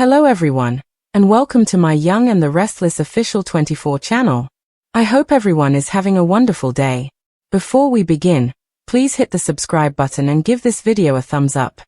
Hello everyone, and welcome to my Young and the Restless official 24 channel. I hope everyone is having a wonderful day. Before we begin, please hit the subscribe button and give this video a thumbs up.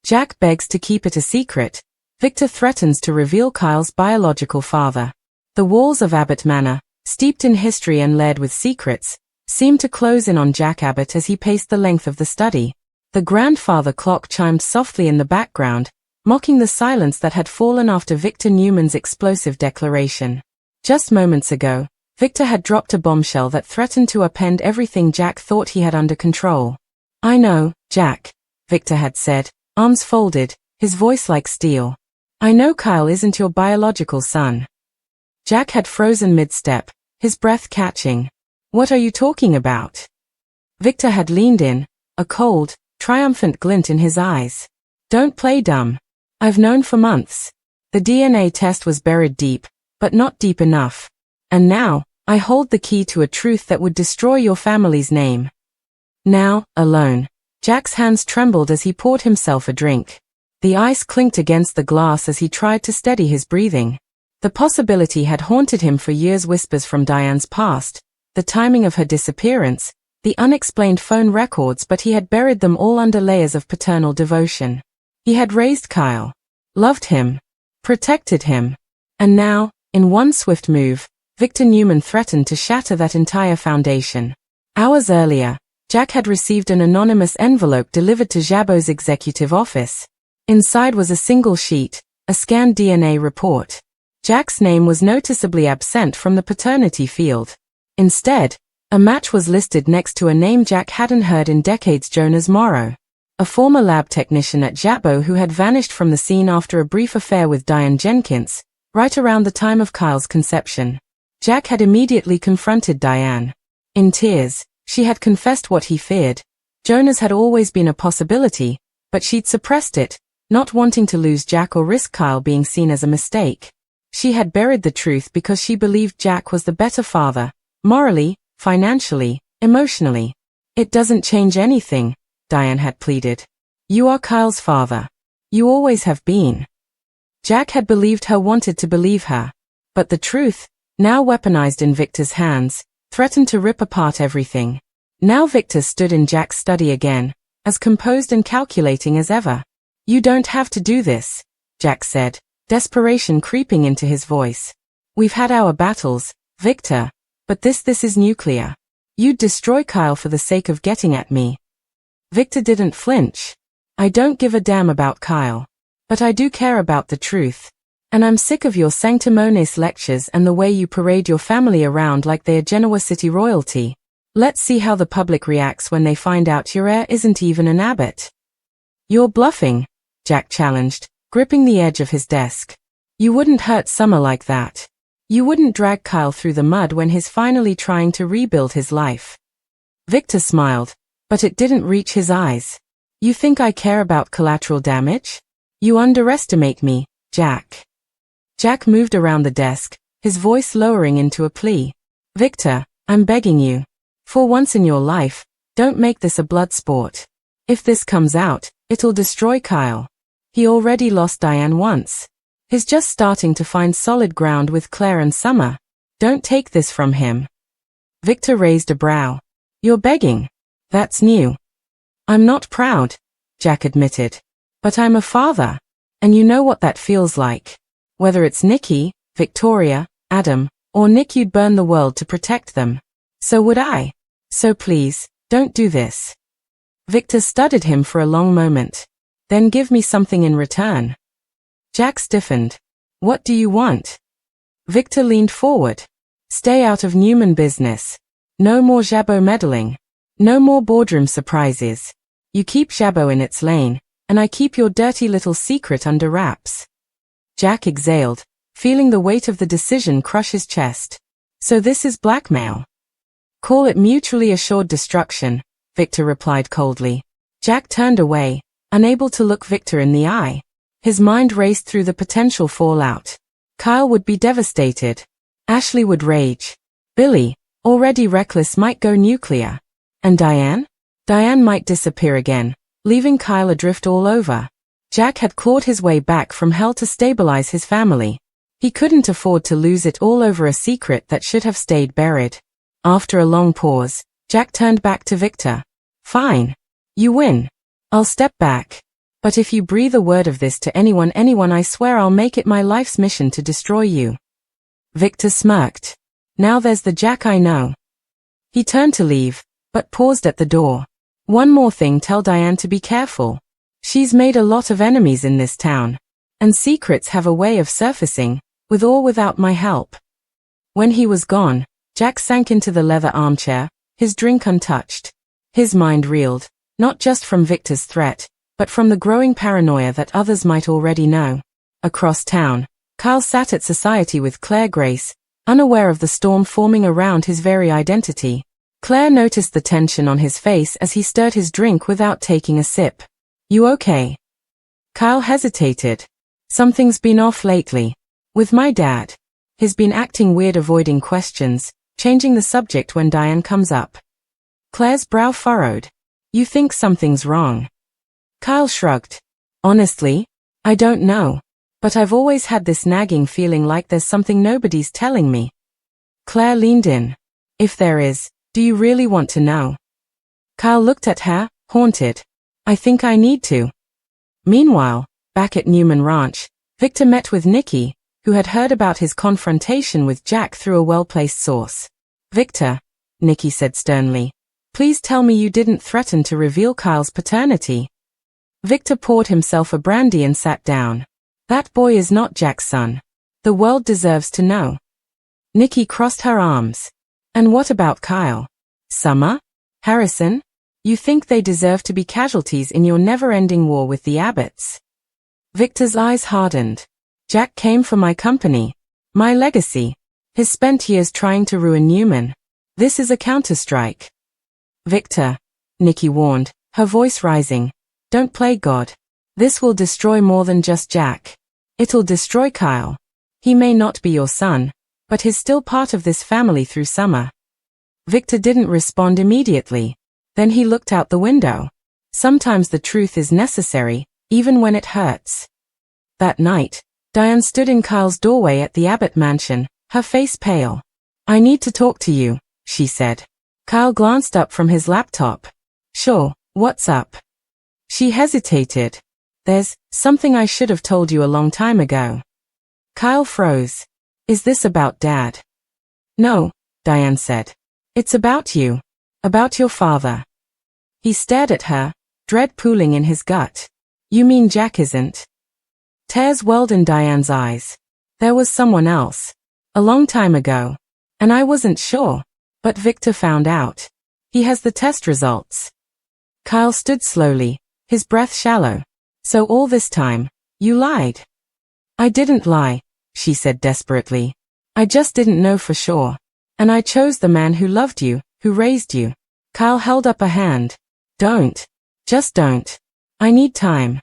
Jack begs to keep it a secret. Victor threatens to reveal Kyle's biological father. The walls of Abbott Manor, steeped in history and layered with secrets, seemed to close in on Jack Abbott as he paced the length of the study. The grandfather clock chimed softly in the background, mocking the silence that had fallen after Victor Newman's explosive declaration. Just moments ago, Victor had dropped a bombshell that threatened to upend everything Jack thought he had under control. "I know, Jack," Victor had said, arms folded, his voice like steel. "I know Kyle isn't your biological son." Jack had frozen mid-step, his breath catching. "What are you talking about?" Victor had leaned in, a cold, triumphant glint in his eyes. "Don't play dumb. I've known for months. The DNA test was buried deep, but not deep enough. And now, I hold the key to a truth that would destroy your family's name." Now, alone, Jack's hands trembled as he poured himself a drink. The ice clinked against the glass as he tried to steady his breathing. The possibility had haunted him for years: whispers from Diane's past, the timing of her disappearance, the unexplained phone records, but he had buried them all under layers of paternal devotion. He had raised Kyle, loved him, protected him. And now, in one swift move, Victor Newman threatened to shatter that entire foundation. Hours earlier, Jack had received an anonymous envelope delivered to Jabot's executive office. Inside was a single sheet, a scanned DNA report. Jack's name was noticeably absent from the paternity field. Instead, a match was listed next to a name Jack hadn't heard in decades: Jonas Morrow, a former lab technician at Jabot who had vanished from the scene after a brief affair with Diane Jenkins, right around the time of Kyle's conception. Jack had immediately confronted Diane. In tears, she had confessed what he feared. Jonas had always been a possibility, but she'd suppressed it, not wanting to lose Jack or risk Kyle being seen as a mistake. She had buried the truth because she believed Jack was the better father, morally, financially, emotionally. "It doesn't change anything," Diane had pleaded. "You are Kyle's father. You always have been." Jack had believed her, wanted to believe her. But the truth, now weaponized in Victor's hands, threatened to rip apart everything. Now Victor stood in Jack's study again, as composed and calculating as ever. "You don't have to do this," Jack said, desperation creeping into his voice. "We've had our battles, Victor, but this is nuclear. You'd destroy Kyle for the sake of getting at me." Victor didn't flinch. "I don't give a damn about Kyle. But I do care about the truth. And I'm sick of your sanctimonious lectures and the way you parade your family around like they're Genoa City royalty. Let's see how the public reacts when they find out your heir isn't even an Abbott." "You're bluffing," Jack challenged, gripping the edge of his desk. "You wouldn't hurt Summer like that. You wouldn't drag Kyle through the mud when he's finally trying to rebuild his life." Victor smiled, but it didn't reach his eyes. "You think I care about collateral damage? You underestimate me, Jack." Jack moved around the desk, his voice lowering into a plea. "Victor, I'm begging you. For once in your life, don't make this a blood sport. If this comes out, it'll destroy Kyle. He already lost Diane once. He's just starting to find solid ground with Claire and Summer. Don't take this from him." Victor raised a brow. "You're begging? That's new." "I'm not proud," Jack admitted. "But I'm a father. And you know what that feels like. Whether it's Nikki, Victoria, Adam, or Nick, you'd burn the world to protect them. So would I. So please, don't do this." Victor studied him for a long moment. "Then give me something in return." Jack stiffened. "What do you want?" Victor leaned forward. "Stay out of Newman business. No more Jabot meddling. No more boardroom surprises. You keep Jabot in its lane, and I keep your dirty little secret under wraps." Jack exhaled, feeling the weight of the decision crush his chest. "So this is blackmail?" "Call it mutually assured destruction," Victor replied coldly. Jack turned away, unable to look Victor in the eye. His mind raced through the potential fallout. Kyle would be devastated. Ashley would rage. Billy, already reckless, might go nuclear. And Diane? Diane might disappear again, leaving Kyle adrift all over. Jack had clawed his way back from hell to stabilize his family. He couldn't afford to lose it all over a secret that should have stayed buried. After a long pause, Jack turned back to Victor. Fine. You win. I'll step back. But if you breathe a word of this to anyone, I swear I'll make it my life's mission to destroy you. Victor smirked. Now there's the Jack I know. He turned to leave, but paused at the door. One more thing, tell Diane to be careful. She's made a lot of enemies in this town. And secrets have a way of surfacing, with or without my help. When he was gone, Jack sank into the leather armchair, his drink untouched. His mind reeled, not just from Victor's threat, but from the growing paranoia that others might already know. Across town, Kyle sat at society with Claire Grace, unaware of the storm forming around his very identity. Claire noticed the tension on his face as he stirred his drink without taking a sip. You okay? Kyle hesitated. Something's been off lately. With my dad. He's been acting weird, avoiding questions, changing the subject when Diane comes up. Claire's brow furrowed. You think something's wrong? Kyle shrugged. Honestly, I don't know. But I've always had this nagging feeling like there's something nobody's telling me. Claire leaned in. If there is, do you really want to know? Kyle looked at her, haunted. I think I need to. Meanwhile, back at Newman Ranch, Victor met with Nikki, who had heard about his confrontation with Jack through a well-placed source. Victor, Nikki said sternly, please tell me you didn't threaten to reveal Kyle's paternity. Victor poured himself a brandy and sat down. That boy is not Jack's son. The world deserves to know. Nikki crossed her arms. And what about Kyle? Summer? Harrison? You think they deserve to be casualties in your never-ending war with the Abbotts? Victor's eyes hardened. Jack came for my company. My legacy. He's spent years trying to ruin Newman. This is a counterstrike. Victor, Nikki warned, her voice rising. Don't play God. This will destroy more than just Jack. It'll destroy Kyle. He may not be your son, but he's still part of this family through Summer. Victor didn't respond immediately. Then he looked out the window. Sometimes the truth is necessary, even when it hurts. That night, Diane stood in Kyle's doorway at the Abbott mansion, her face pale. I need to talk to you, she said. Kyle glanced up from his laptop. Sure, what's up? She hesitated. There's something I should have told you a long time ago. Kyle froze. Is this about Dad? No, Diane said. It's about you. About your father. He stared at her, dread pooling in his gut. You mean Jack isn't? Tears welled in Diane's eyes. There was someone else. A long time ago. And I wasn't sure. But Victor found out. He has the test results. Kyle stood slowly, his breath shallow. So all this time, you lied. I didn't lie, she said desperately. I just didn't know for sure. And I chose the man who loved you, who raised you. Kyle held up a hand. Don't. Just don't. I need time.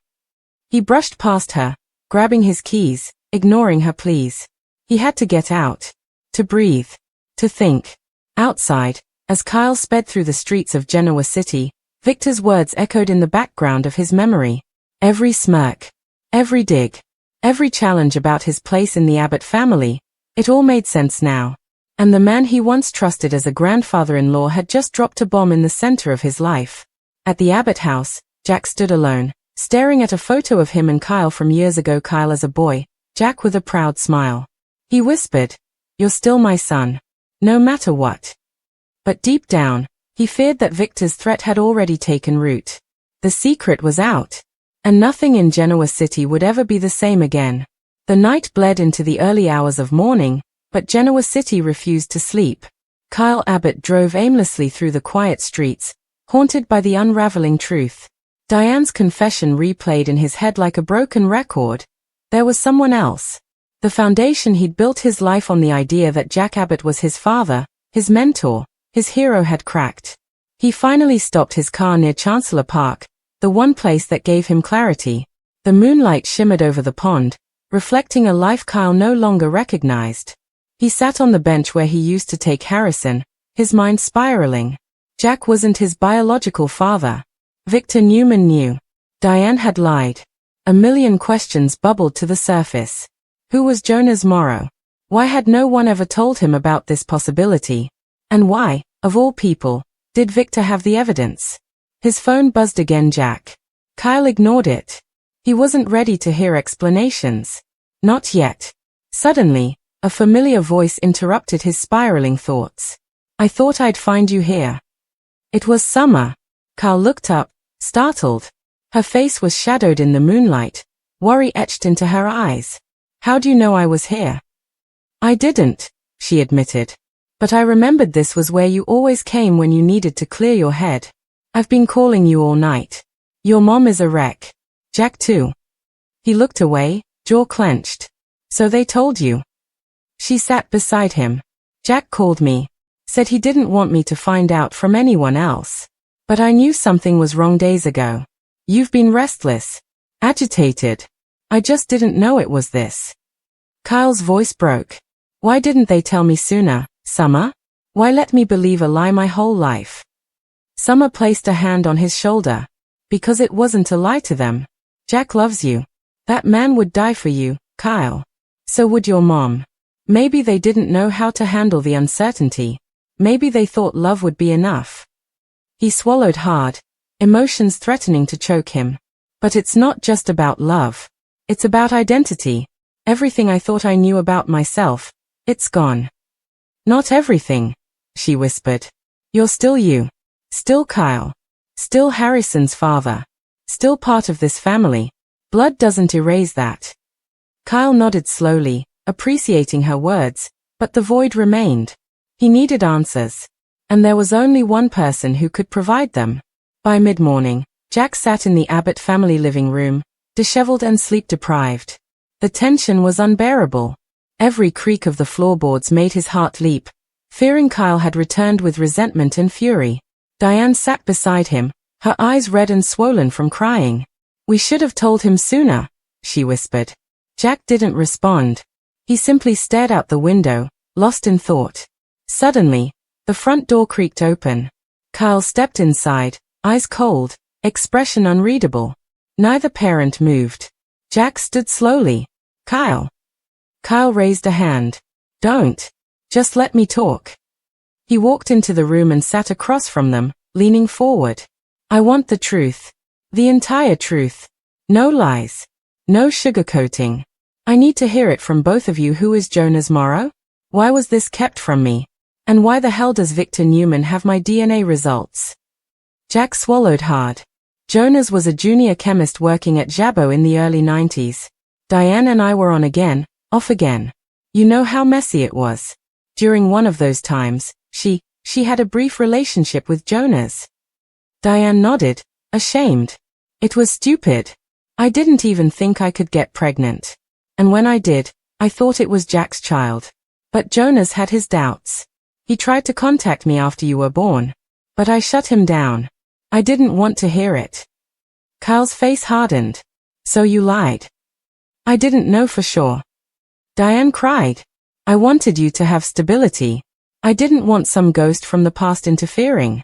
He brushed past her, grabbing his keys, ignoring her pleas. He had to get out. To breathe. To think. Outside, as Kyle sped through the streets of Genoa City, Victor's words echoed in the background of his memory. Every smirk. Every dig. Every challenge about his place in the Abbott family. It all made sense now. And the man he once trusted as a grandfather-in-law had just dropped a bomb in the center of his life. At the Abbott house, Jack stood alone, staring at a photo of him and Kyle from years ago. Kyle as a boy, Jack with a proud smile. He whispered, "You're still my son. No matter what." But deep down, he feared that Victor's threat had already taken root. The secret was out. And nothing in Genoa City would ever be the same again. The night bled into the early hours of morning, but Genoa City refused to sleep. Kyle Abbott drove aimlessly through the quiet streets, haunted by the unraveling truth. Diane's confession replayed in his head like a broken record. There was someone else. The foundation he'd built his life on, the idea that Jack Abbott was his father, his mentor, his hero, had cracked. He finally stopped his car near Chancellor Park, the one place that gave him clarity. The moonlight shimmered over the pond, reflecting a life Kyle no longer recognized. He sat on the bench where he used to take Harrison, his mind spiraling. Jack wasn't his biological father. Victor Newman knew. Diane had lied. A million questions bubbled to the surface. Who was Jonas Morrow? Why had no one ever told him about this possibility? And why, of all people, did Victor have the evidence? His phone buzzed again. Jack. Kyle ignored it. He wasn't ready to hear explanations. Not yet. Suddenly, a familiar voice interrupted his spiraling thoughts. I thought I'd find you here. It was Summer. Kyle looked up, startled. Her face was shadowed in the moonlight, worry etched into her eyes. How do you know I was here? I didn't, she admitted. But I remembered this was where you always came when you needed to clear your head. I've been calling you all night. Your mom is a wreck. Jack too. He looked away, jaw clenched. So they told you. She sat beside him. Jack called me. Said he didn't want me to find out from anyone else. But I knew something was wrong days ago. You've been restless. Agitated. I just didn't know it was this. Kyle's voice broke. Why didn't they tell me sooner, Summer? Why let me believe a lie my whole life? Summer placed a hand on his shoulder. Because it wasn't a lie to them. Jack loves you. That man would die for you, Kyle. So would your mom. Maybe they didn't know how to handle the uncertainty. Maybe they thought love would be enough. He swallowed hard, emotions threatening to choke him. But it's not just about love. It's about identity. Everything I thought I knew about myself, it's gone. Not everything, she whispered. You're still you. Still Kyle. Still Harrison's father. Still part of this family. Blood doesn't erase that. Kyle nodded slowly, appreciating her words, but the void remained. He needed answers. And there was only one person who could provide them. By mid-morning, Jack sat in the Abbott family living room, disheveled and sleep-deprived. The tension was unbearable. Every creak of the floorboards made his heart leap, fearing Kyle had returned with resentment and fury. Diane sat beside him, her eyes red and swollen from crying. We should have told him sooner, she whispered. Jack didn't respond. He simply stared out the window, lost in thought. Suddenly, the front door creaked open. Kyle stepped inside, eyes cold, expression unreadable. Neither parent moved. Jack stood slowly. Kyle. Kyle raised a hand. Don't. Just let me talk. He walked into the room and sat across from them, leaning forward. I want the truth. The entire truth. No lies. No sugarcoating. I need to hear it from both of you. Who is Jonas Morrow? Why was this kept from me? And why the hell does Victor Newman have my DNA results? Jack swallowed hard. Jonas was a junior chemist working at Jabot in the early 90s. Diane and I were on again, off again. You know how messy it was. During one of those times, she had a brief relationship with Jonas. Diane nodded, ashamed. It was stupid. I didn't even think I could get pregnant. And when I did, I thought it was Jack's child. But Jonas had his doubts. He tried to contact me after you were born. But I shut him down. I didn't want to hear it. Kyle's face hardened. So you lied. I didn't know for sure. Diane cried. I wanted you to have stability. I didn't want some ghost from the past interfering.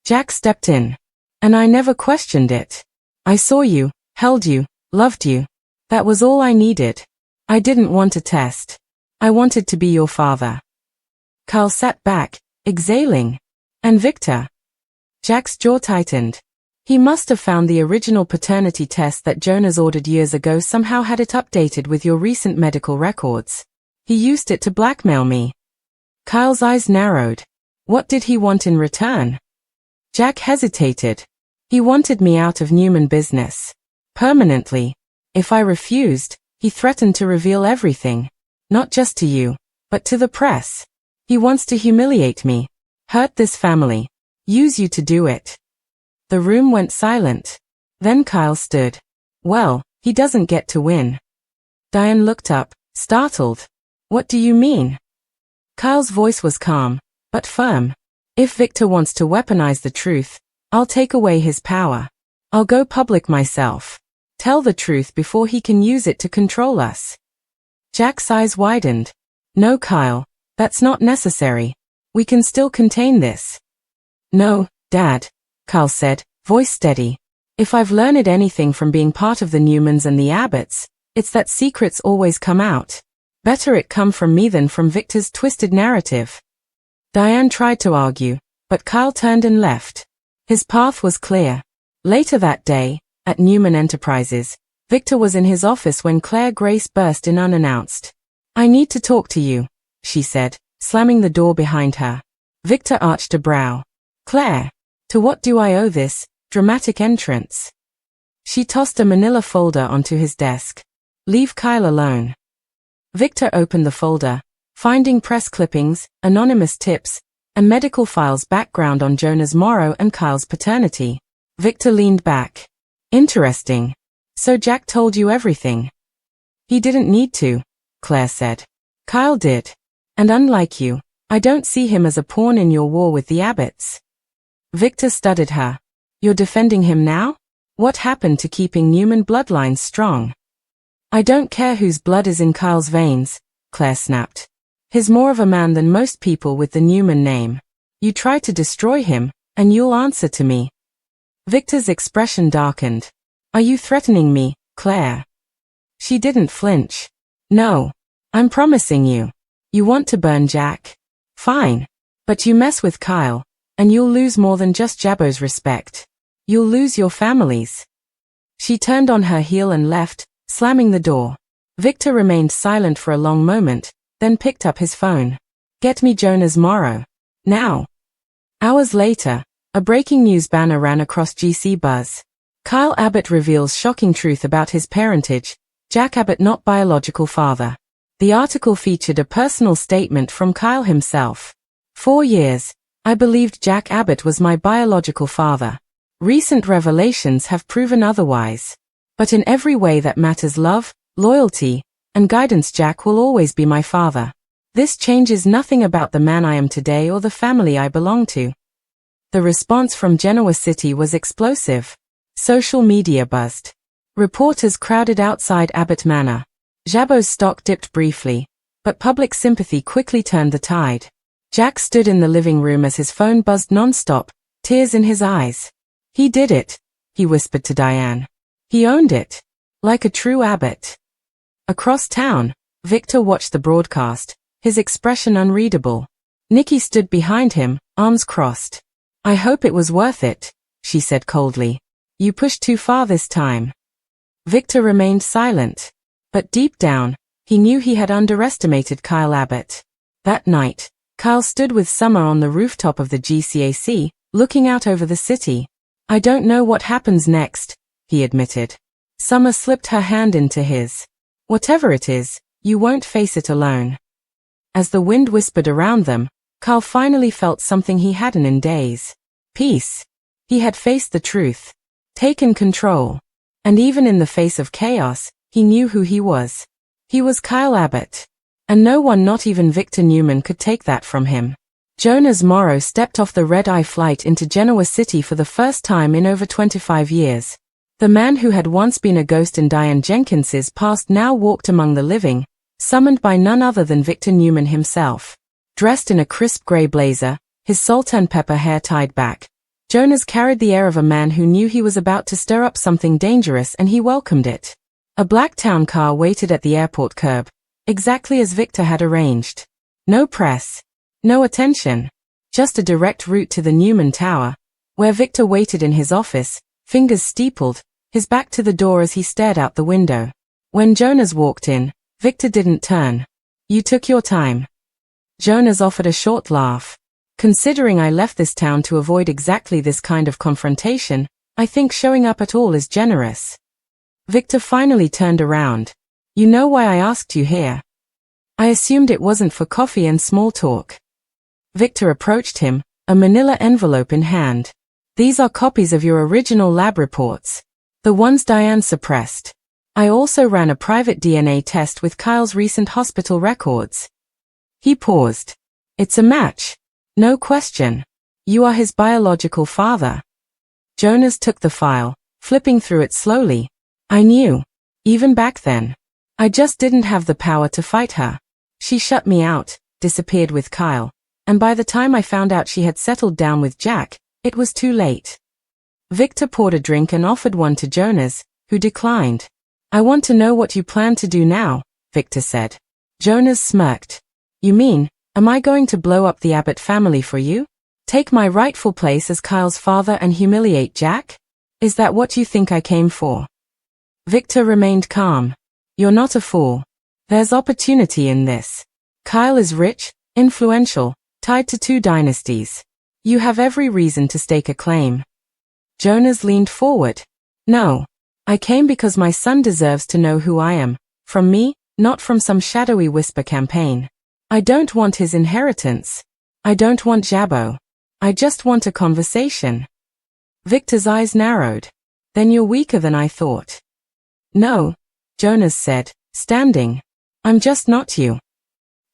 Jack stepped in. And I never questioned it. I saw you, held you, loved you. That was all I needed. I didn't want a test. I wanted to be your father. Kyle sat back, exhaling. And Victor? Jack's jaw tightened. He must have found the original paternity test that Jonas ordered years ago, somehow had it updated with your recent medical records. He used it to blackmail me. Kyle's eyes narrowed. What did he want in return? Jack hesitated. He wanted me out of Newman business. Permanently. If I refused, he threatened to reveal everything. Not just to you, but to the press. He wants to humiliate me. Hurt this family. Use you to do it. The room went silent. Then Kyle stood. Well, he doesn't get to win. Diane looked up, startled. What do you mean? Kyle's voice was calm, but firm. If Victor wants to weaponize the truth, I'll take away his power. I'll go public myself. Tell the truth before he can use it to control us. Jack's eyes widened. No, Kyle, that's not necessary. We can still contain this. No, Dad, Kyle said, voice steady. If I've learned anything from being part of the Newmans and the Abbotts, it's that secrets always come out. Better it come from me than from Victor's twisted narrative. Diane tried to argue, but Kyle turned and left. His path was clear. Later that day, at Newman Enterprises, Victor was in his office when Claire Grace burst in unannounced. "I need to talk to you," she said, slamming the door behind her. Victor arched a brow. "Claire, to what do I owe this dramatic entrance?" She tossed a manila folder onto his desk. "Leave Kyle alone." Victor opened the folder, finding press clippings, anonymous tips, and medical files background on Jonas Morrow and Kyle's paternity. Victor leaned back. "Interesting. So Jack told you everything?" "He didn't need to," Claire said. "Kyle did. And unlike you, I don't see him as a pawn in your war with the Abbotts." Victor studied her. "You're defending him now? What happened to keeping Newman bloodlines strong?" "I don't care whose blood is in Kyle's veins," Claire snapped. "He's more of a man than most people with the Newman name. You try to destroy him, and you'll answer to me." Victor's expression darkened. "Are you threatening me, Claire?" She didn't flinch. "No. I'm promising you. You want to burn Jack? Fine. But you mess with Kyle, and you'll lose more than just Jabbo's respect. You'll lose your families." She turned on her heel and left, slamming the door. Victor remained silent for a long moment, then picked up his phone. "Get me Jonas Morrow. Now." Hours later, a breaking news banner ran across GC Buzz. Kyle Abbott reveals shocking truth about his parentage, Jack Abbott not biological father. The article featured a personal statement from Kyle himself. "For years, I believed Jack Abbott was my biological father. Recent revelations have proven otherwise. But in every way that matters, love, loyalty, and guidance, Jack will always be my father. This changes nothing about the man I am today or the family I belong to." The response from Genoa City was explosive. Social media buzzed. Reporters crowded outside Abbott Manor. Jabbo's stock dipped briefly, but public sympathy quickly turned the tide. Jack stood in the living room as his phone buzzed non-stop, tears in his eyes. "He did it," he whispered to Diane. "He owned it. Like a true Abbott." Across town, Victor watched the broadcast, his expression unreadable. Nikki stood behind him, arms crossed. "I hope it was worth it," she said coldly. "You pushed too far this time." Victor remained silent. But deep down, he knew he had underestimated Kyle Abbott. That night, Kyle stood with Summer on the rooftop of the GCAC, looking out over the city. "I don't know what happens next," he admitted. Summer slipped her hand into his. "Whatever it is, you won't face it alone." As the wind whispered around them, Kyle finally felt something he hadn't in days. Peace. He had faced the truth. Taken control. And even in the face of chaos, he knew who he was. He was Kyle Abbott. And no one, not even Victor Newman, could take that from him. Jonas Morrow stepped off the red-eye flight into Genoa City for the first time in over 25 years. The man who had once been a ghost in Diane Jenkins's past now walked among the living, summoned by none other than Victor Newman himself. Dressed in a crisp gray blazer, his salt and pepper hair tied back, Jonas carried the air of a man who knew he was about to stir up something dangerous, and he welcomed it. A black town car waited at the airport curb, exactly as Victor had arranged. No press. No attention. Just a direct route to the Newman Tower, where Victor waited in his office, fingers steepled, his back to the door as he stared out the window. When Jonas walked in, Victor didn't turn. "You took your time." Jonas offered a short laugh. "Considering I left this town to avoid exactly this kind of confrontation, I think showing up at all is generous." Victor finally turned around. "You know why I asked you here?" "I assumed it wasn't for coffee and small talk." Victor approached him, a manila envelope in hand. "These are copies of your original lab reports. The ones Diane suppressed. I also ran a private DNA test with Kyle's recent hospital records." He paused. "It's a match. No question. You are his biological father." Jonas took the file, flipping through it slowly. "I knew. Even back then. I just didn't have the power to fight her. She shut me out, disappeared with Kyle, and by the time I found out she had settled down with Jack, it was too late." Victor poured a drink and offered one to Jonas, who declined. I want to know what you plan to do now, Victor said. Jonas smirked. You mean, am I going to blow up the Abbott family for you? Take my rightful place as Kyle's father and humiliate Jack? Is that what you think I came for? Victor remained calm. You're not a fool. There's opportunity in this. Kyle is rich, influential, tied to 2 dynasties. You have every reason to stake a claim. Jonas leaned forward. No. I came because my son deserves to know who I am. From me, not from some shadowy whisper campaign. I don't want his inheritance. I don't want Jabbo. I just want a conversation. Victor's eyes narrowed. Then you're weaker than I thought. No, Jonas said, standing. I'm just not you.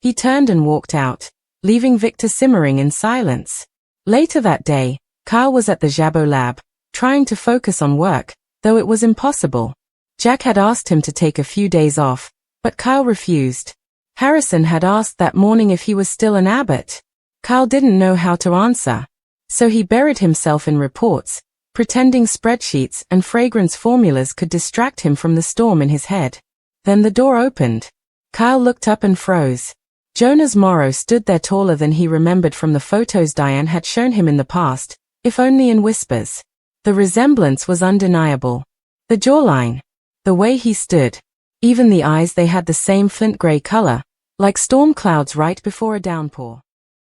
He turned and walked out, leaving Victor simmering in silence. Later that day, Kyle was at the Jabbo lab, trying to focus on work, though it was impossible. Jack had asked him to take a few days off, but Kyle refused. Harrison had asked that morning if he was still an Abbott. Kyle didn't know how to answer. So he buried himself in reports, pretending spreadsheets and fragrance formulas could distract him from the storm in his head. Then the door opened. Kyle looked up and froze. Jonas Morrow stood there taller than he remembered from the photos Diane had shown him in the past, if only in whispers. The resemblance was undeniable. The jawline. The way he stood. Even the eyes, they had the same flint gray color, like storm clouds right before a downpour.